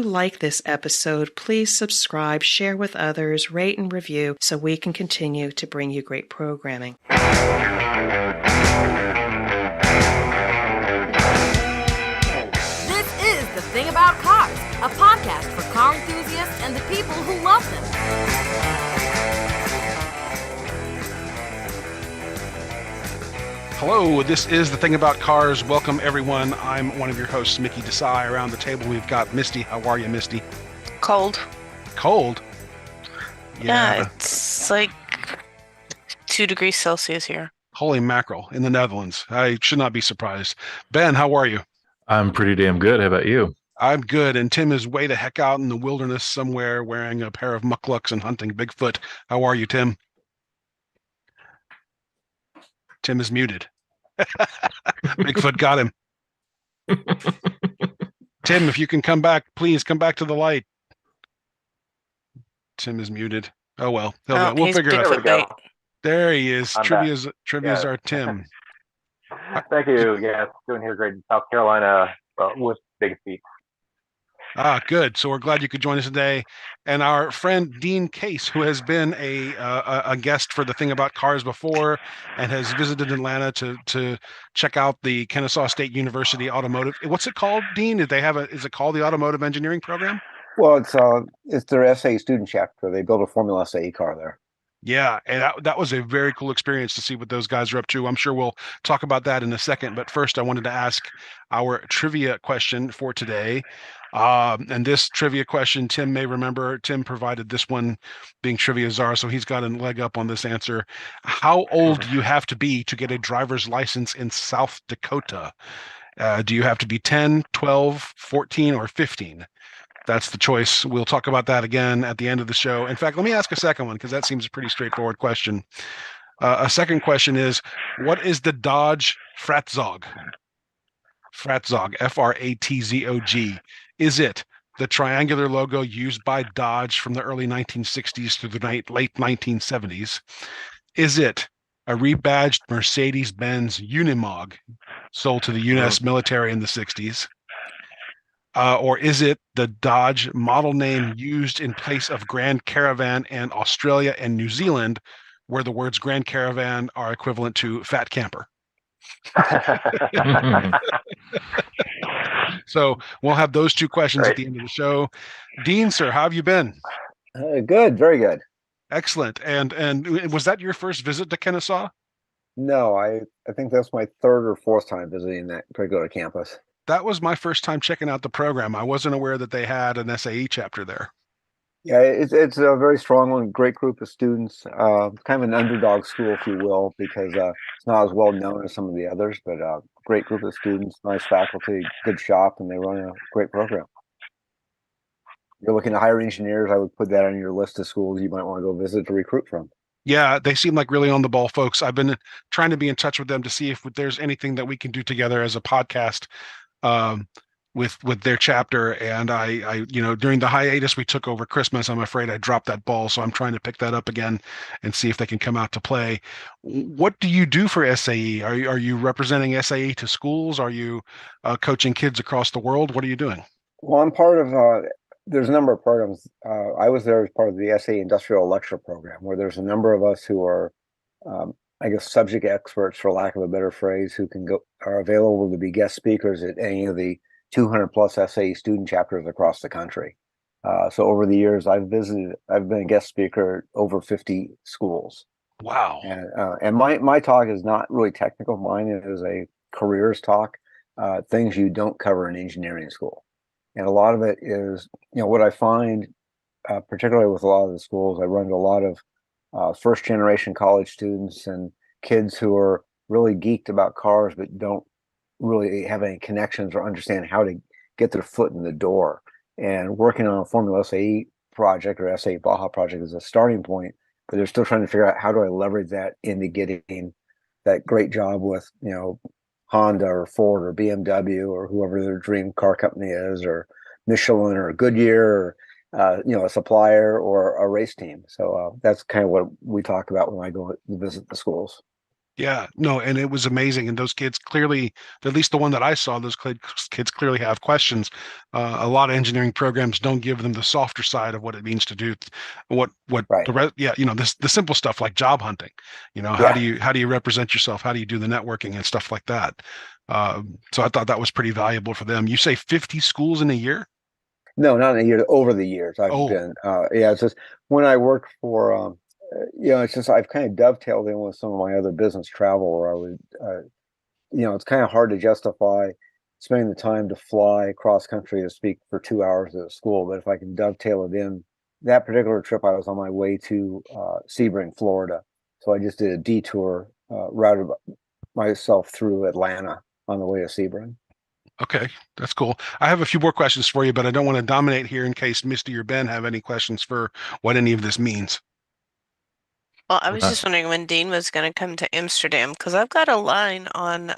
you like this episode, please subscribe, share with others, rate and review so we can continue to bring you great programming. This is The Thing About Cars, a podcast for car enthusiasts and the people who love them. Hello, this is The Thing About Cars. Welcome, everyone. I'm one of your hosts, Mickey Desai. Around the table, we've got Misty. How are you, Misty? Cold. Cold? Yeah, it's like 2 degrees Celsius here. Holy mackerel, in the Netherlands. I should not be surprised. Ben, how are you? I'm pretty damn good. How about you? I'm good, and Tim is way the heck out in the wilderness somewhere wearing a pair of mucklucks and hunting Bigfoot. How are you, Tim? Tim is muted. Bigfoot got him. Tim, if you can come back, please come back to the light. Tim is muted. Oh well, we'll figure it out. Bigfoot. There he is. I'm Trivia's our Tim. Thank you. Yeah, doing here great in South Carolina with big feet. Ah, good. So we're glad you could join us today. And our friend Dean Case, who has been a guest for The Thing About Cars before and has visited Atlanta to check out the Kennesaw State University Automotive. What's it called, Dean? Is it called the Automotive Engineering Program? Well, it's their SAE student chapter. They built a Formula SAE car there. Yeah, and that was a very cool experience to see what those guys are up to. I'm sure we'll talk about that in a second. But first, I wanted to ask our trivia question for today. And this trivia question, Tim may remember. Tim provided this one being Trivia Czar, so he's got a leg up on this answer. How old do you have to be to get a driver's license in South Dakota? Do you have to be 10, 12, 14, or 15? That's the choice. We'll talk about that again at the end of the show. In fact, let me ask a second one because that seems a pretty straightforward question. A second question is, what is the Dodge Fratzog? Fratzog, Fratzog. Is it the triangular logo used by Dodge from the early 1960s through the late 1970s? Is it a rebadged Mercedes-Benz Unimog sold to the U.S. military in the 60s? Or is it the Dodge model name used in place of Grand Caravan in Australia and New Zealand, where the words Grand Caravan are equivalent to fat camper? So we'll have those two questions at the end of the show. Dean, sir, how have you been? Good, very good. Excellent. And was that your first visit to Kennesaw? No, I think that's my third or fourth time visiting that particular campus. That was my first time checking out the program. I wasn't aware that they had an SAE chapter there. Yeah, it's a very strong one, great group of students, kind of an underdog school, if you will, because it's not as well known as some of the others, but great group of students, nice faculty, good shop, and they run a great program. If you're looking to hire engineers, I would put that on your list of schools you might want to go visit to recruit from. Yeah, they seem like really on the ball folks. I've been trying to be in touch with them to see if there's anything that we can do together as a podcast with their chapter. And I during the hiatus we took over Christmas, I'm afraid I dropped that ball. So I'm trying to pick that up again and see if they can come out to play. What do you do for SAE? Are you representing SAE to schools? Are you coaching kids across the world? What are you doing? Well, I'm part of, there's a number of programs. I was there as part of the SAE Industrial Lecture Program, where there's a number of us who are, subject experts, for lack of a better phrase, who are available to be guest speakers at any of the 200 plus SAE student chapters across the country. So over the years, I've been a guest speaker at over 50 schools. Wow. And my talk is not really technical. Mine is a careers talk, things you don't cover in engineering school. And a lot of it is, what I find, particularly with a lot of the schools, I run into a lot of first generation college students and kids who are really geeked about cars but don't really have any connections or understand how to get their foot in the door. And working on a Formula SAE project or SAE Baja project is a starting point, but they're still trying to figure out how do I leverage that into getting that great job with Honda or Ford or BMW or whoever their dream car company is, or Michelin or Goodyear, or a supplier or a race team. So that's kind of what we talk about when I go visit the schools. Yeah, no, and it was amazing. And those kids clearly, at least the one that I saw, those kids clearly have questions. A lot of engineering programs don't give them the softer side of what it means to do what Right. the rest. Yeah, the simple stuff like job hunting. Yeah. How do you represent yourself? How do you do the networking and stuff like that? So I thought that was pretty valuable for them. You say 50 schools in a year? No, not in a year. Over the years, I've Oh, been. Yeah, it's just when I worked for, it's just I've kind of dovetailed in with some of my other business travel, where I would, it's kind of hard to justify spending the time to fly cross country to speak for 2 hours at a school. But if I can dovetail it in, that particular trip, I was on my way to Sebring, Florida, so I just did a detour, routed myself through Atlanta on the way to Sebring. okay, that's cool. I have a few more questions for you, but I don't want to dominate here in case Misty or Ben have any questions for what any of this means. Well, I was just wondering when Dean was going to come to Amsterdam because I've got a line on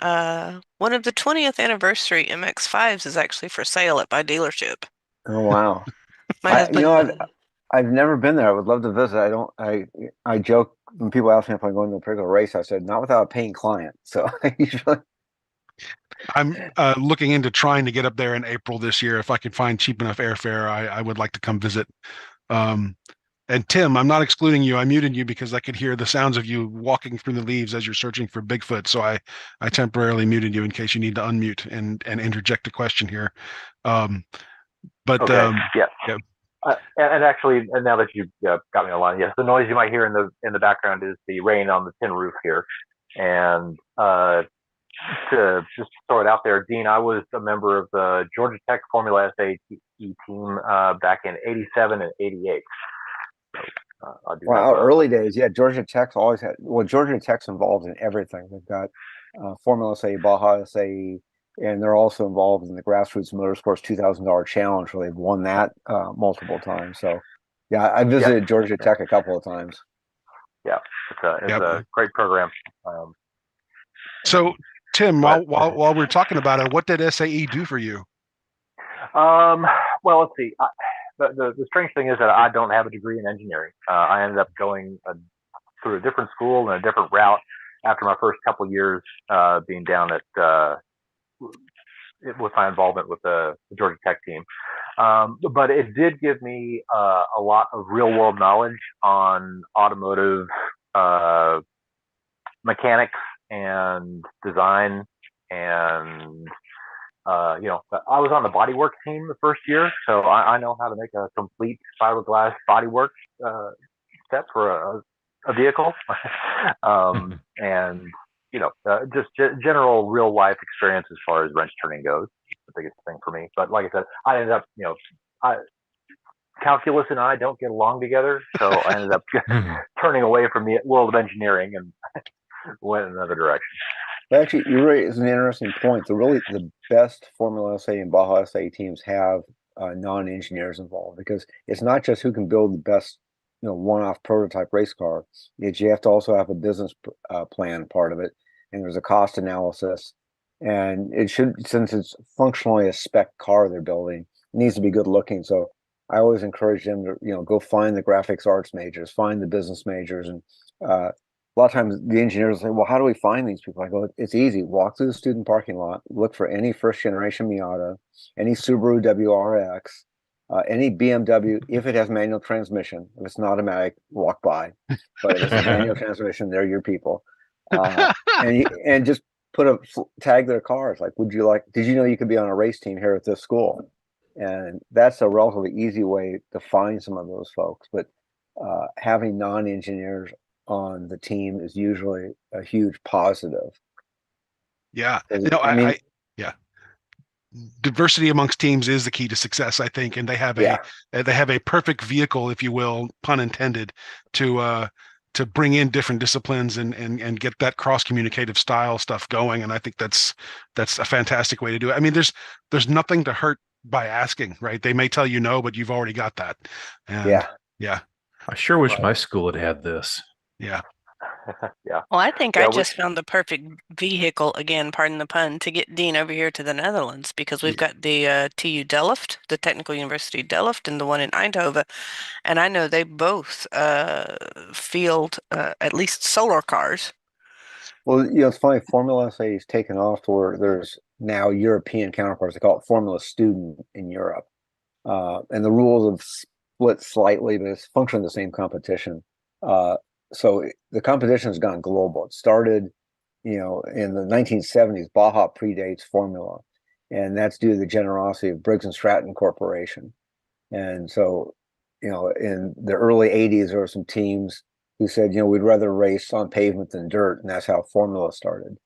one of the 20th anniversary MX-5s is actually for sale at my dealership. Oh wow! My husband, I've never been there. I would love to visit. I joke when people ask me if I'm going to a particular race. I said not without a paying client. So I usually I'm looking into trying to get up there in April this year. If I can find cheap enough airfare, I would like to come visit. Um, and Tim, I'm not excluding you. I muted you because I could hear the sounds of you walking through the leaves as you're searching for Bigfoot. So I temporarily muted you in case you need to unmute and interject a question here. But Okay. Yeah. yeah. And actually, and now that you got me online, yes, the noise you might hear in the background is the rain on the tin roof here. And to just throw it out there, Dean, I was a member of the Georgia Tech Formula SAE team back in '87 and '88. I do wow, have early days. Yeah, Georgia Tech's always had. Well, Georgia Tech's involved in everything. They've got Formula SAE, Baja SAE, and they're also involved in the Grassroots Motorsports $2,000 Challenge, where they've won that multiple times. So, yeah, I visited Georgia Tech a couple of times. Yeah, it's a great program. So, Tim, while we're talking about it, what did SAE do for you? Well, let's see. The strange thing is that I don't have a degree in engineering. I ended up going through a different school and a different route after my first couple of years being down at with my involvement with the Georgia Tech team. But it did give me a lot of real world knowledge on automotive mechanics and design. And I was on the bodywork team the first year, so I know how to make a complete fiberglass bodywork set for a vehicle. And just general real life experience as far as wrench turning goes, the biggest thing for me. But like I said, I ended up, calculus and I don't get along together, so I ended up turning away from the world of engineering and went in another direction. Actually, you raise an interesting point. The best Formula SAE and Baja SAE teams have non-engineers involved, because it's not just who can build the best, one-off prototype race car. You have to also have a business plan part of it, and there's a cost analysis. And it should, since it's functionally a spec car they're building, it needs to be good looking. So I always encourage them to, go find the graphics arts majors, find the business majors, and a lot of times the engineers say, well, how do we find these people? I go, it's easy. Walk through the student parking lot, look for any first generation Miata, any Subaru WRX, any BMW, if it has manual transmission. If it's not automatic, walk by. But if it's a manual transmission, they're your people. And just tag their cars. Like, did you know you could be on a race team here at this school? And that's a relatively easy way to find some of those folks. But having non-engineers on the team is usually a huge positive. Yeah. Yeah. Diversity amongst teams is the key to success, I think, and they have a perfect vehicle, if you will, pun intended, to bring in different disciplines and get that cross communicative style stuff going. And I think that's a fantastic way to do it. I mean, there's nothing to hurt by asking, right? They may tell you no, but you've already got that. And yeah. I sure wish my school had this. Yeah. Yeah. Well, I think I just found the perfect vehicle, again, pardon the pun, to get Dean over here to the Netherlands, because we've got the TU Delft, the Technical University Delft, and the one in Eindhoven. And I know they both field at least solar cars. Well, it's funny. Formula SAE is taken off to where there's now European counterparts. They call it Formula Student in Europe, and the rules have split slightly, but it's functionally the same competition. So the competition has gone global. It started, in the 1970s. Baja predates Formula, and that's due to the generosity of Briggs and Stratton Corporation. And so, in the early 80s, there were some teams who said, we'd rather race on pavement than dirt, and that's how Formula started.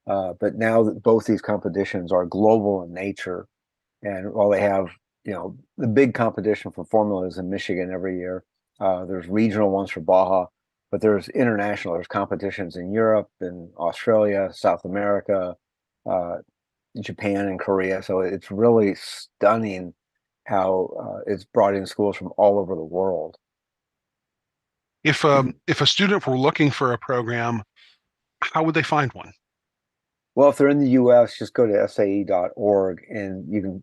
But now that both these competitions are global in nature, and while they have, the big competition for Formula is in Michigan every year. There's regional ones for Baja, but there's international. There's competitions in Europe and Australia, South America, Japan, and Korea. So it's really stunning how it's brought in schools from all over the world. If a student were looking for a program, how would they find one? Well, if they're in the U.S., just go to SAE.org and you can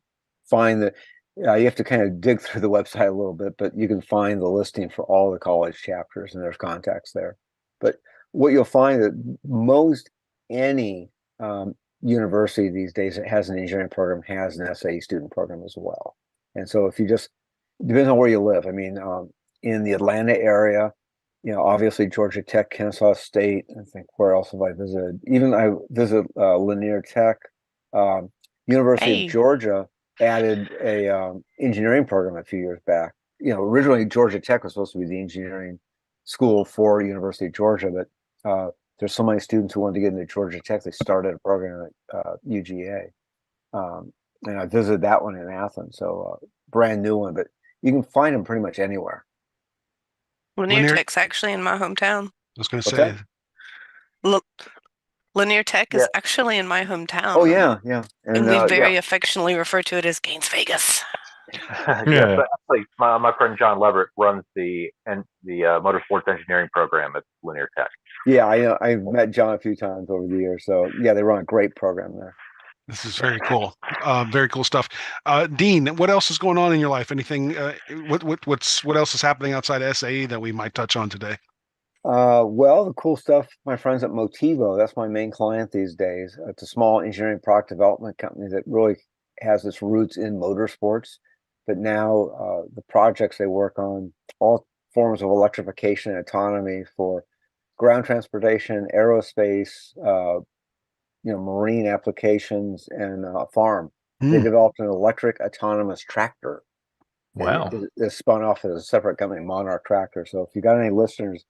find you have to kind of dig through the website a little bit, but you can find the listing for all the college chapters and there's contacts there. But what you'll find that most any university these days that has an engineering program has an SAE student program as well. And so if you just, depends on where you live. I mean, in the Atlanta area, obviously Georgia Tech, Kennesaw State. I think where else have I visited? Even I visit Lanier Tech. University of Georgia added a engineering program a few years back. Originally Georgia Tech was supposed to be the engineering school for University of Georgia, but there's so many students who wanted to get into Georgia Tech, they started a program at UGA. And I visited that one in Athens, so brand new one, but you can find them pretty much anywhere. Lanier Tech's actually in my hometown. I was going to say. Lanier Tech is actually in my hometown. Oh, yeah. And we very affectionately refer to it as Gaines Vegas. Yeah, but actually, my friend John Leverett runs the motorsports engineering program at Lanier Tech. Yeah, I've met John a few times over the years. So yeah, they run a great program there. This is very cool. Very cool stuff. Dean, what else is going on in your life? Anything? What else is happening outside of SAE that we might touch on today? Well, the cool stuff, my friends at Motivo, that's my main client these days. It's a small engineering product development company that really has its roots in motorsports, but now the projects they work on, all forms of electrification and autonomy for ground transportation, aerospace, marine applications, and farm. They developed an electric autonomous tractor. Wow. It's spun off as a separate company, Monarch Tractor. So if you got any listeners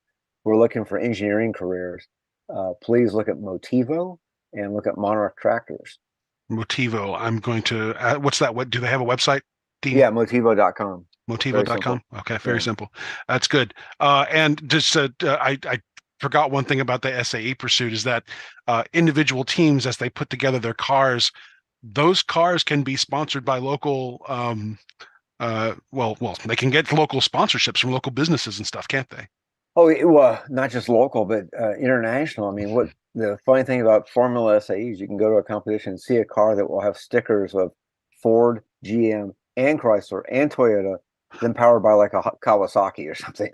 who are looking for engineering careers, please look at Motivo and look at Monarch Tractors. Motivo. I'm going to, what's that? What do they have a website? Dean? Yeah, Motivo.com. Motivo.com. Okay, very simple. That's good. And just I forgot one thing about the SAE pursuit is that individual teams, as they put together their cars, those cars can be sponsored by local they can get local sponsorships from local businesses and stuff, can't they? Oh, well, not just local, but international. I mean, what the funny thing about Formula SAE is you can go to a competition and see a car that will have stickers of Ford, GM, and Chrysler and Toyota, then powered by like a Kawasaki or something.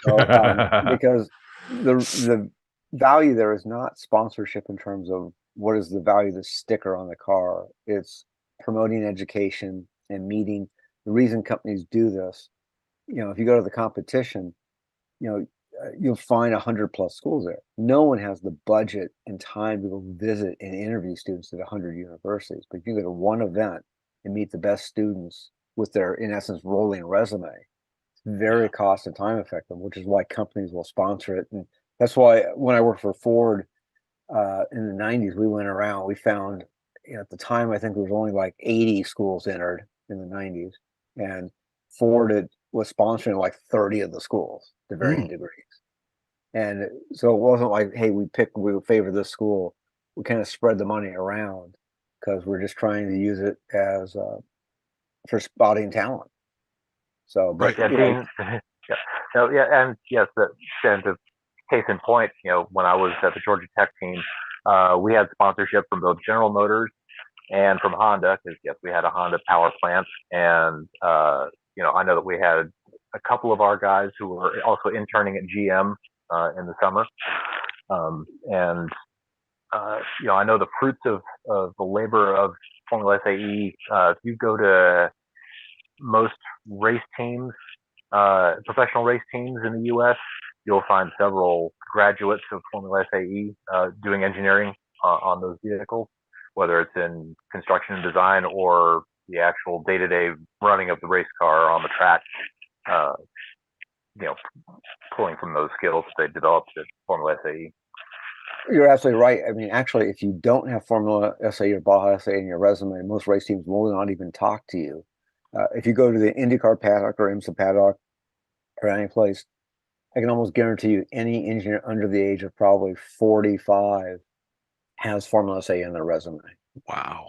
Because the value there is not sponsorship in terms of what is the value of the sticker on the car. It's promoting education and meeting. The reason companies do this, if you go to the competition, you'll find 100+ schools there. No one has the budget and time to go visit and interview students at 100 universities, but you go to one event and meet the best students with their, in essence, rolling resume. It's very cost and time effective, which is why companies will sponsor it. And that's why when I worked for Ford in the 90s, we went around, we found at the time, I think there was only like 80 schools entered in the 90s. And Ford was sponsoring like 30 of the schools to varying degrees. And so it wasn't like, hey, we favor this school. We kind of spread the money around because we're just trying to use it as for spotting talent. So, but and yes, and to case in point, when I was at the Georgia Tech team, we had sponsorship from both General Motors and from Honda, because yes, we had a Honda power plant, and I know that we had a couple of our guys who were also interning at GM in the summer, and I know the fruits of the labor of Formula SAE. If you go to most race teams, professional race teams in the U.S., you'll find several graduates of Formula SAE doing engineering on those vehicles, whether it's in construction and design or the actual day-to-day running of the race car on the track. You know, pulling from those skills they developed at Formula SAE. You're absolutely right. I mean, actually, if you don't have Formula SAE or Baja SAE in your resume, most race teams will not even talk to you. If you go to the IndyCar paddock or IMSA paddock or any place, I can almost guarantee you any engineer under the age of probably 45 has Formula SAE in their resume. Wow.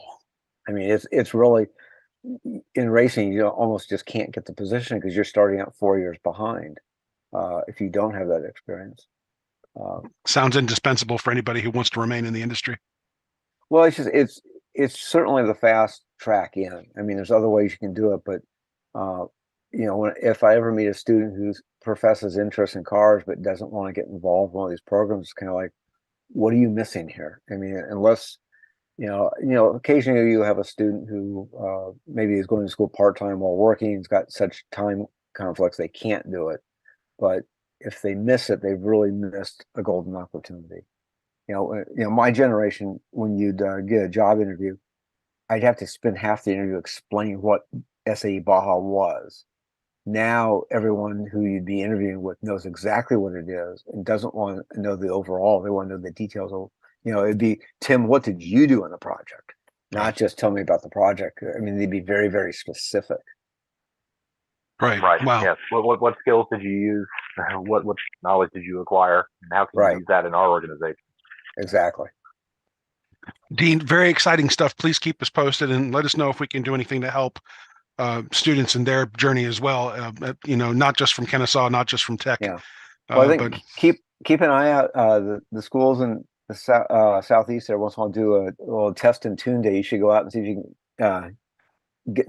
I mean, it's really, in racing, you almost just can't get the position because you're starting out 4 years behind if you don't have that experience. Sounds indispensable for anybody who wants to remain in the industry. Well, it's certainly the fast track in. I mean, there's other ways you can do it, but if I ever meet a student who professes interest in cars but doesn't want to get involved in one of these programs, it's kind of like, what are you missing here? I mean, unless occasionally you have a student who maybe is going to school part-time while working, has got such time conflicts they can't do it. But if they miss it, they've really missed a golden opportunity. My generation, when you'd get a job interview, I'd have to spend half the interview explaining what SAE Baja was. Now everyone who you'd be interviewing with knows exactly what it is and doesn't want to know the overall. They want to know the details of, it'd be, Tim, what did you do on the project? Not just tell me about the project. I mean, they'd be very, very specific. Right. Wow. Yes. What skills did you use? What knowledge did you acquire? And how can you use that in our organization? Exactly. Dean, very exciting stuff. Please keep us posted and let us know if we can do anything to help students in their journey as well. Not just from Kennesaw, not just from Tech. Yeah. Well, I think keep an eye out. The schools in the southeast there once in a while do a little test and tune day. You should go out and see if you can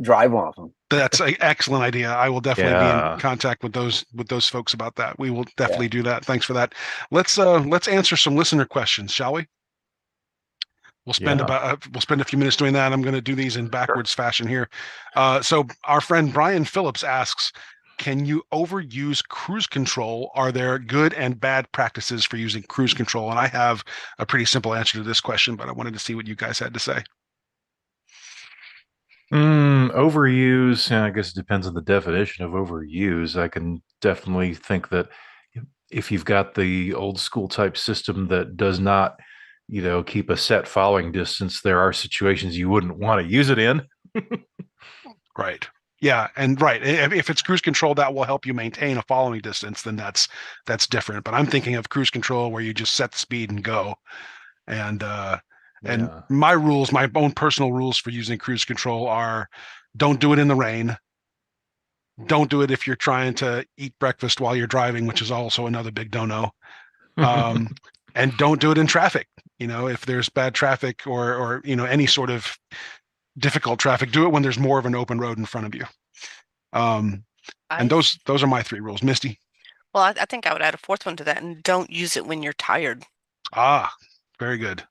drive one of them. That's an excellent idea. I will definitely be in contact with those folks about that. We will definitely do that. Thanks for that. Let's answer some listener questions, shall we? We'll spend a few minutes doing that. I'm going to do these in backwards fashion here. So our friend Brian Phillips asks, can you overuse cruise control? Are there good and bad practices for using cruise control? And I have a pretty simple answer to this question, but I wanted to see what you guys had to say. Overuse, I guess it depends on the definition of overuse. I can definitely think that if you've got the old school type system that does not, keep a set following distance, there are situations you wouldn't want to use it in. Right. Yeah. And right. If it's cruise control that will help you maintain a following distance, then that's different. But I'm thinking of cruise control where you just set the speed and go. And my rules, my own personal rules for using cruise control are: don't do it in the rain. Don't do it if you're trying to eat breakfast while you're driving, which is also another big no-no. And don't do it in traffic. If there's bad traffic or any sort of difficult traffic, do it when there's more of an open road in front of you. And those are my 3 rules. Misty? Well, I think I would add a 4th one to that, and don't use it when you're tired. Very good.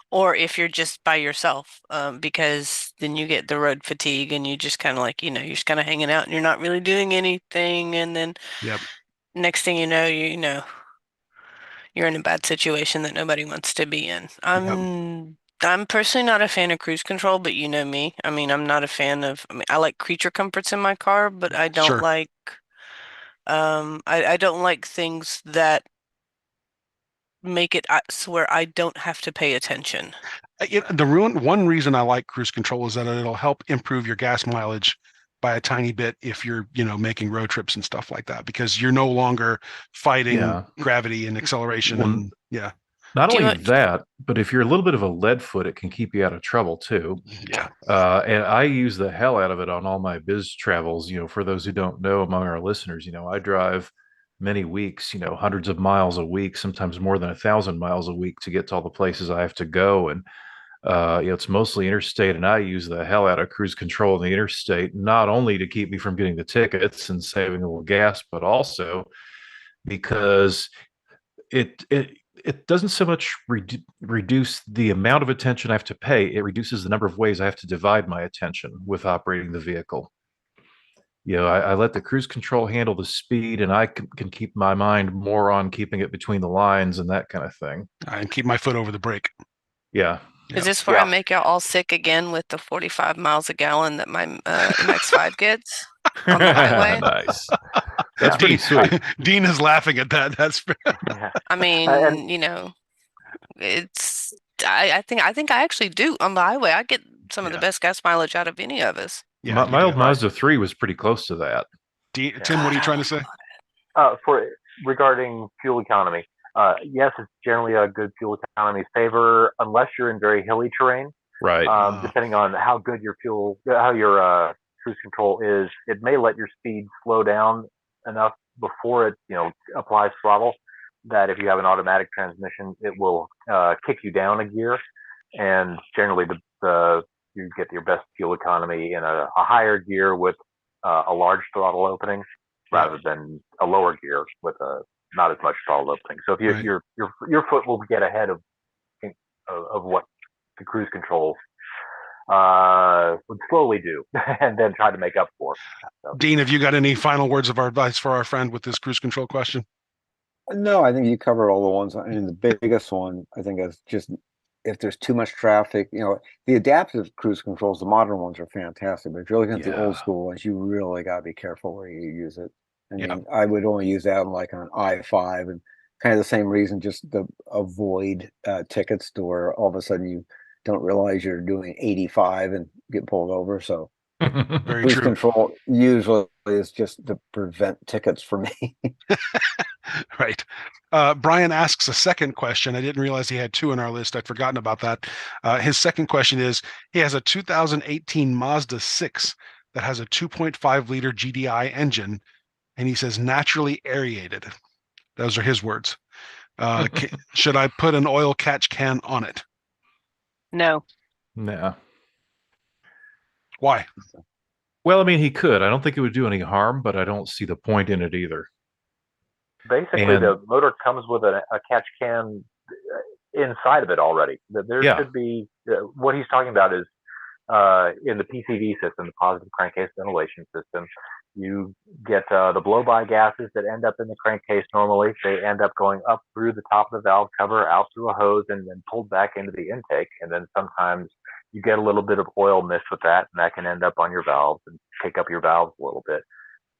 Or if you're just by yourself, because then you get the road fatigue and you just kind of you're just kind of hanging out and you're not really doing anything. And then next thing you know, you're in a bad situation that nobody wants to be in. I'm personally not a fan of cruise control, but you know me. I mean, I'm not a fan of, I like creature comforts in my car, but I don't like, I don't like things that make it so where I don't have to pay attention. One reason I like cruise control is that it'll help improve your gas mileage by a tiny bit if you're making road trips and stuff like that, because you're no longer fighting gravity and acceleration. Not only that, but if you're a little bit of a lead foot, it can keep you out of trouble too. And I use the hell out of it on all my biz travels. For those who don't know among our listeners, I drive many weeks, hundreds of miles a week, sometimes more than 1,000 miles a week to get to all the places I have to go. And it's mostly interstate, and I use the hell out of cruise control in the interstate, not only to keep me from getting the tickets and saving a little gas, but also because it doesn't so much reduce the amount of attention I have to pay. It reduces the number of ways I have to divide my attention with operating the vehicle. I let the cruise control handle the speed, and I can keep my mind more on keeping it between the lines and that kind of thing. And keep my foot over the brake. Yeah. Is this where I make y'all all sick again with the 45 miles a gallon that my MX-5 gets on the highway? Nice. That's pretty sweet. Dean is laughing at that. That's. I mean, it's. I think I actually do on the highway. I get some of the best gas mileage out of any of us. Yeah, my old Mazda 3 was pretty close to that. Tim, what are you trying to say? Regarding fuel economy, yes, it's generally a good fuel economy saver unless you're in very hilly terrain. Right. Depending on how good your cruise control is, it may let your speed slow down enough before it applies throttle that if you have an automatic transmission, it will kick you down a gear, and generally you get your best fuel economy in a higher gear with a large throttle opening rather than a lower gear with not as much throttle opening. So if your foot will get ahead of what the cruise control would slowly do, and then try to make up for. So. Dean, have you got any final words of advice for our friend with this cruise control question? No, I think you covered all the ones. I mean, the biggest one I think is just if there's too much traffic. The adaptive cruise controls, the modern ones are fantastic, but if you're looking at the old school ones, you really got to be careful where you use it. I mean, I would only use that on I-5, and kind of the same reason, just to avoid tickets to where all of a sudden you don't realize you're doing 85 and get pulled over. So cruise control usually is just to prevent tickets for me. Right. Brian asks a second question. I didn't realize he had two on our list. I'd forgotten about that. His second question is, he has a 2018 Mazda 6 that has a 2.5 liter GDI engine, and he says naturally aerated. Those are his words. Should I put an oil catch can on it? No. Why? Well, I mean, he could. I don't think it would do any harm, but I don't see the point in it either. Basically, the motor comes with a catch can inside of it already. There should be, what he's talking about is in the PCV system, the positive crankcase ventilation system, you get the blow-by gases that end up in the crankcase normally. They end up going up through the top of the valve cover, out through a hose, and then pulled back into the intake. And then sometimes you get a little bit of oil mixed with that, and that can end up on your valves and take up your valves a little bit.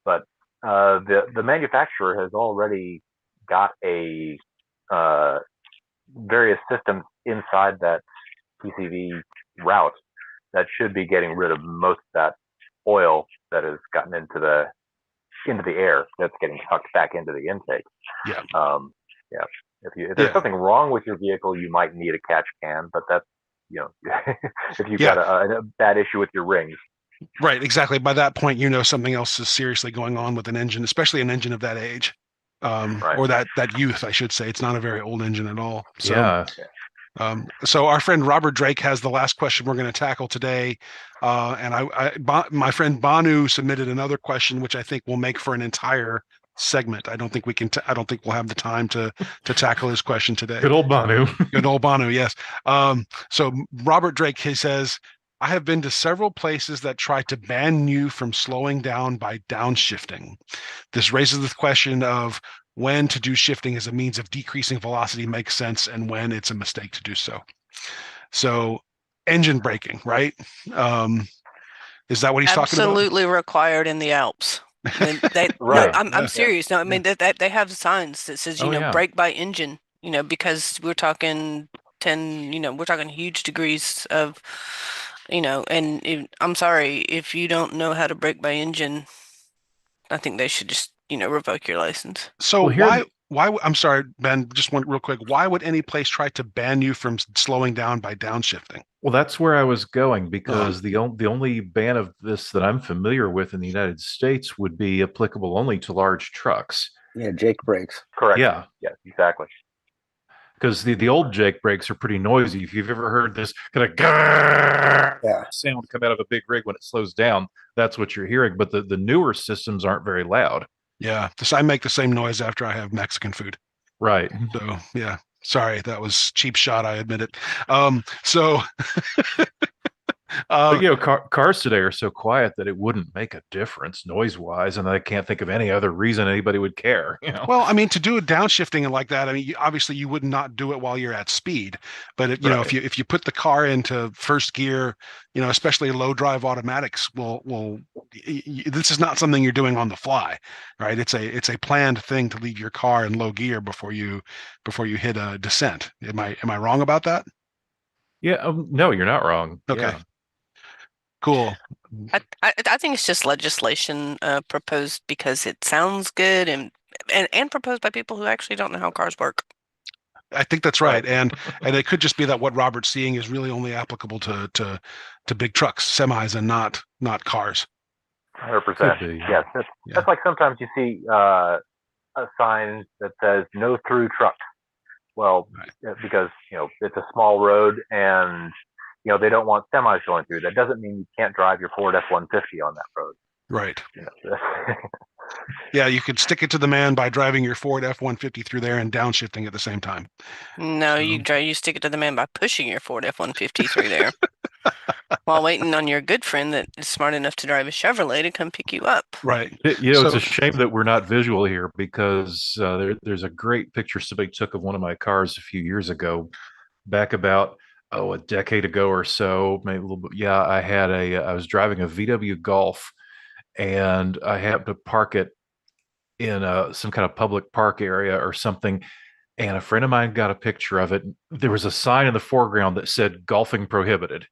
But the manufacturer has already got a various systems inside that PCV route that should be getting rid of most of that oil that has gotten into the air that's getting sucked back into the intake. If there's something wrong with your vehicle, you might need a catch can, but that's if you've got a bad issue with your rings. Right, exactly. By that point, something else is seriously going on with an engine, especially an engine of that age, or that youth, I should say. It's not a very old engine at all. So, so our friend Robert Drake has the last question we're going to tackle today, and my friend Banu submitted another question, which I think will make for an entire segment. I don't think we can. I don't think we'll have the time to tackle his question today. Good old Banu. Good old Banu. Yes. So Robert Drake, he says, I have been to several places that try to ban you from slowing down by downshifting. This raises the question of when to do shifting as a means of decreasing velocity makes sense and when it's a mistake to do so. So engine braking, right? Is that what he's talking about? Absolutely required in the Alps. I mean, I'm serious. No, I mean, they have signs that says, brake by engine, because we're talking 10, we're talking huge degrees of, and I'm sorry, if you don't know how to brake by engine, I think they should just, revoke your license. So why, I'm sorry, Ben, just one real quick. Why would any place try to ban you from slowing down by downshifting? Well, that's where I was going, because the only ban of this that I'm familiar with in the United States would be applicable only to large trucks. Yeah, Jake brakes. Correct. Yeah. Yeah, exactly. Because the old Jake brakes are pretty noisy. If you've ever heard this kind of sound come out of a big rig when it slows down, that's what you're hearing. But the newer systems aren't very loud. Yeah, I make the same noise after I have Mexican food. Right. So, yeah. Sorry, that was cheap shot. I admit it. So But cars today are so quiet that it wouldn't make a difference noise-wise, and I can't think of any other reason anybody would care. Well, I mean, to do a downshiftting and like that, I mean, obviously you would not do it while you're at speed, but if you put the car into first gear, especially low drive automatics, this is not something you're doing on the fly, right? It's a planned thing to leave your car in low gear before you hit a descent. Am I wrong about that? Yeah, no, you're not wrong. Okay. Yeah. Cool. I think it's just legislation proposed because it sounds good and proposed by people who actually don't know how cars work. I think that's right, and it could just be that what Robert's seeing is really only applicable to big trucks, semis, and not cars. 100%. Yes, that's like sometimes you see a sign that says "No through trucks." Well, because it's a small road and they don't want semis going through. That doesn't mean you can't drive your Ford F-150 on that road. Right. Yeah, you could stick it to the man by driving your Ford F-150 through there and downshifting at the same time. No, you stick it to the man by pushing your Ford F-150 through there while waiting on your good friend that is smart enough to drive a Chevrolet to come pick you up. Right. It's a shame that we're not visual here because there's a great picture somebody took of one of my cars a few years ago, back about a decade ago or so, maybe a little bit. Yeah, I was driving a VW Golf, and I happened to park it in some kind of public park area or something. And a friend of mine got a picture of it. There was a sign in the foreground that said "golfing prohibited."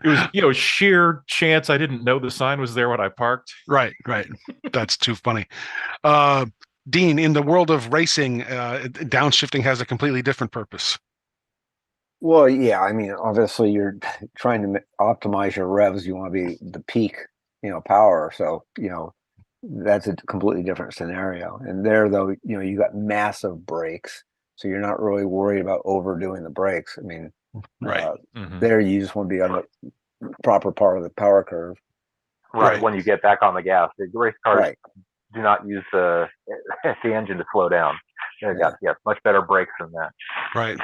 It was sheer chance I didn't know the sign was there when I parked. Right. That's too funny. Dean, in the world of racing, downshifting has a completely different purpose. Well, yeah, I mean, obviously you're trying to optimize your revs. You want to be the peak, power. So, that's a completely different scenario. And there, though, you got massive brakes. So you're not really worried about overdoing the brakes. I mean, there you just want to be on the proper part of the power curve. Right. When you get back on the gas, the race cars do not use the engine to slow down. They've got much better brakes than that. Right.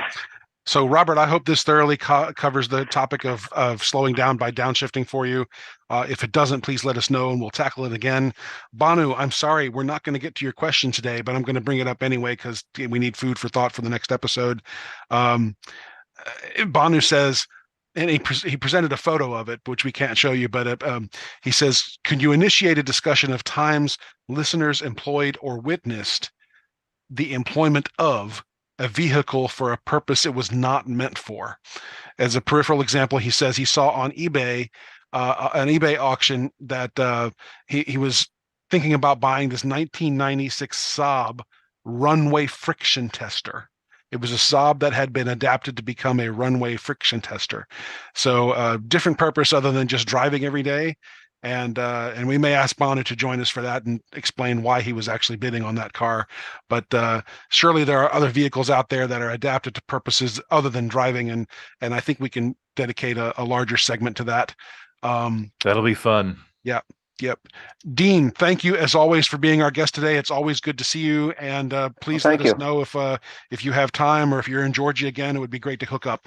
So, Robert, I hope this thoroughly covers the topic of slowing down by downshifting for you. If it doesn't, please let us know and we'll tackle it again. Banu, I'm sorry, we're not going to get to your question today, but I'm going to bring it up anyway because we need food for thought for the next episode. Banu says, and he presented a photo of it, which we can't show you, but he says, can you initiate a discussion of times listeners employed or witnessed the employment of a vehicle for a purpose it was not meant for? As a peripheral example, he says he saw on eBay, an eBay auction, that he was thinking about buying this 1996 Saab runway friction tester. It was a Saab that had been adapted to become a runway friction tester. So different purpose other than just driving every day. And we may ask Banu to join us for that and explain why he was actually bidding on that car. But surely there are other vehicles out there that are adapted to purposes other than driving, and I think we can dedicate a larger segment to that. That'll be fun. Yeah. Yep. Dean, thank you as always for being our guest today. It's always good to see you. And please let us know if you have time or if you're in Georgia again, it would be great to hook up.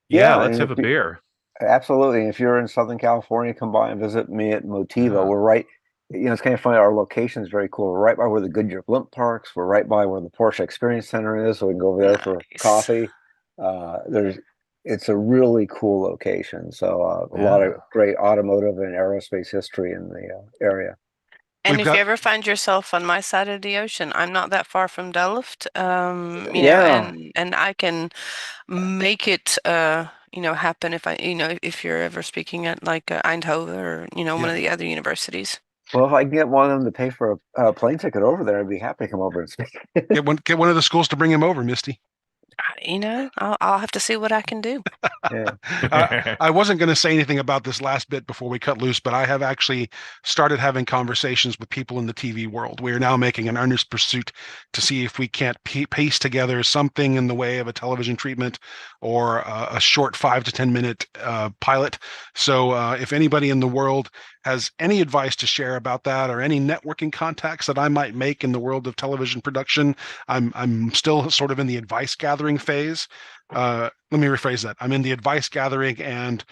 Yeah, let's have a beer. Absolutely. If you're in Southern California, come by and visit me at Motiva. We're right, it's kind of funny. Our location is very cool. We're right by where the Goodyear Blimp parks. We're right by where the Porsche Experience Center is. So we can go over there for coffee. It's a really cool location. So a lot of great automotive and aerospace history in the area. And if you ever find yourself on my side of the ocean, I'm not that far from Delft. And I can make it happen if you're ever speaking at like Eindhoven or one of the other universities. Well, if I can get one of them to pay for a plane ticket over there, I'd be happy to come over and speak. Get one of the schools to bring him over, Misty. I'll have to see what I can do. I wasn't going to say anything about this last bit before we cut loose, but I have actually started having conversations with people in the TV world. We are now making an earnest pursuit to see if we can't piece together something in the way of a television treatment or a short 5 to 10 minute pilot. So if anybody in the world has any advice to share about that, or any networking contacts that I might make in the world of television production. I'm still sort of in the advice gathering phase. Let me rephrase that. I'm in the advice gathering and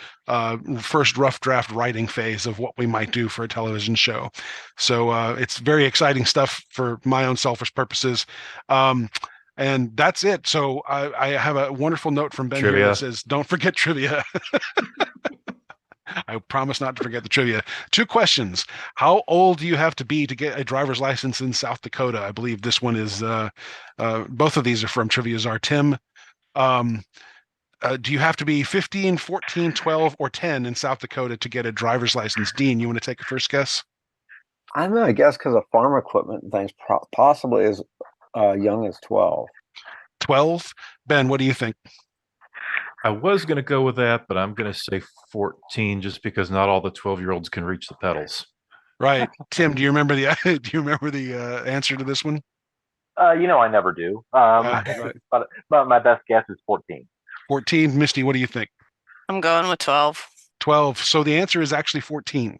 first rough draft writing phase of what we might do for a television show. So it's very exciting stuff for my own selfish purposes. And that's it. So I have a wonderful note from Ben here that says, don't forget trivia. I promise not to forget the trivia. 2 questions. How old do you have to be to get a driver's license in South Dakota? I believe this one is, both of these are from Trivia Czar. Tim, do you have to be 15, 14, 12, or 10 in South Dakota to get a driver's license? Dean, you want to take a first guess? I'm going to guess because of farm equipment and things, possibly as young as 12. 12? Ben, what do you think? I was going to go with that, but I'm going to say 14, just because not all the 12-year-olds can reach the pedals. Right, Tim. Do you remember the answer to this one? I never do. Right. But my best guess is 14. 14, Misty. What do you think? I'm going with 12. 12. So the answer is actually 14.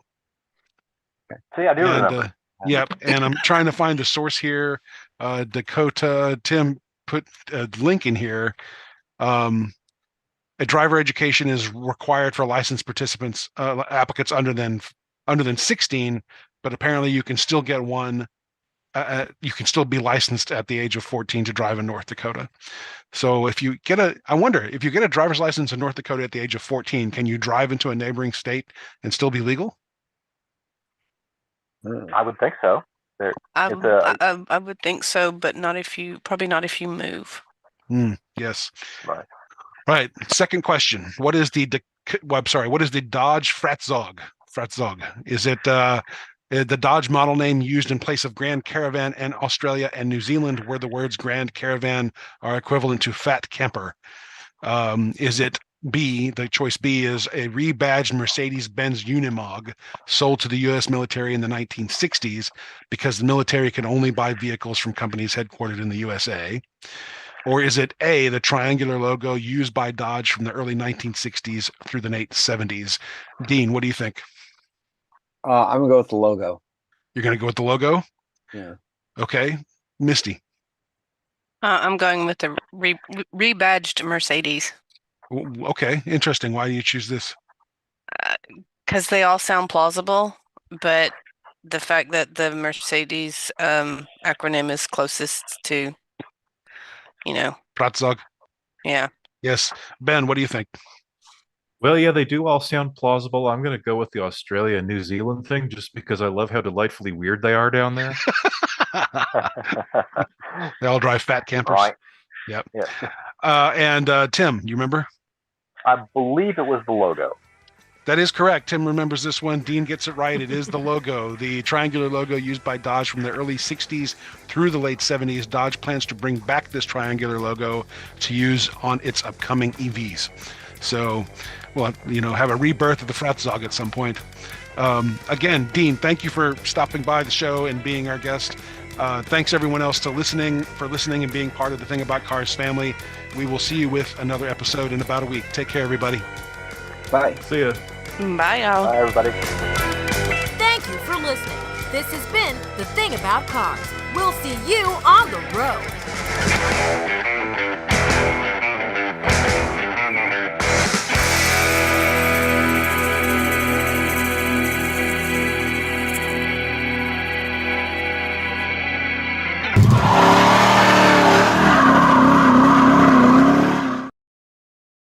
Okay. See, I do remember. Yep, and I'm trying to find the source here. Dakota. Tim put a link in here. A driver education is required for licensed participants, applicants under than 16, but apparently you can still get one. You can still be licensed at the age of 14 to drive in North Dakota. So if you get I wonder if you get a driver's license in North Dakota at the age of 14, can you drive into a neighboring state and still be legal? I would think so. I would think so, but probably not if you move. Yes. Right. Right. Second question. What is the Dodge Fratzog? Fratzog. Is it the Dodge model name used in place of Grand Caravan in Australia and New Zealand, where the words Grand Caravan are equivalent to fat camper? Is it B, the choice B is a rebadged Mercedes-Benz Unimog sold to the U.S. military in the 1960s because the military could only buy vehicles from companies headquartered in the USA? Or is it A, the triangular logo used by Dodge from the early 1960s through the late 70s? Dean, what do you think? I'm going to go with the logo. You're going to go with the logo? Yeah. Okay. Misty? I'm going with the rebadged Mercedes. Okay. Interesting. Why do you choose this? Because they all sound plausible, but the fact that the Mercedes acronym is closest to, Fratzog? Yeah. Yes. Ben, what do you think? Well, yeah, they do all sound plausible. I'm going to go with the Australia and New Zealand thing, just because I love how delightfully weird they are down there. They all drive fat campers. Right. Yep. Yeah. And Tim, you remember? I believe it was the logo. That is correct. Tim remembers this one. Dean gets it right. It is the logo, the triangular logo used by Dodge from the early 60s through the late 70s. Dodge plans to bring back this triangular logo to use on its upcoming EVs. So we'll have a rebirth of the Fratzog at some point. Again, Dean, thank you for stopping by the show and being our guest. Thanks everyone else for listening and being part of the Thing About Cars family. We will see you with another episode in about a week. Take care, everybody. Bye. See ya. Bye, y'all. Bye, everybody. Thank you for listening. This has been The Thing About Cars. We'll see you on the road.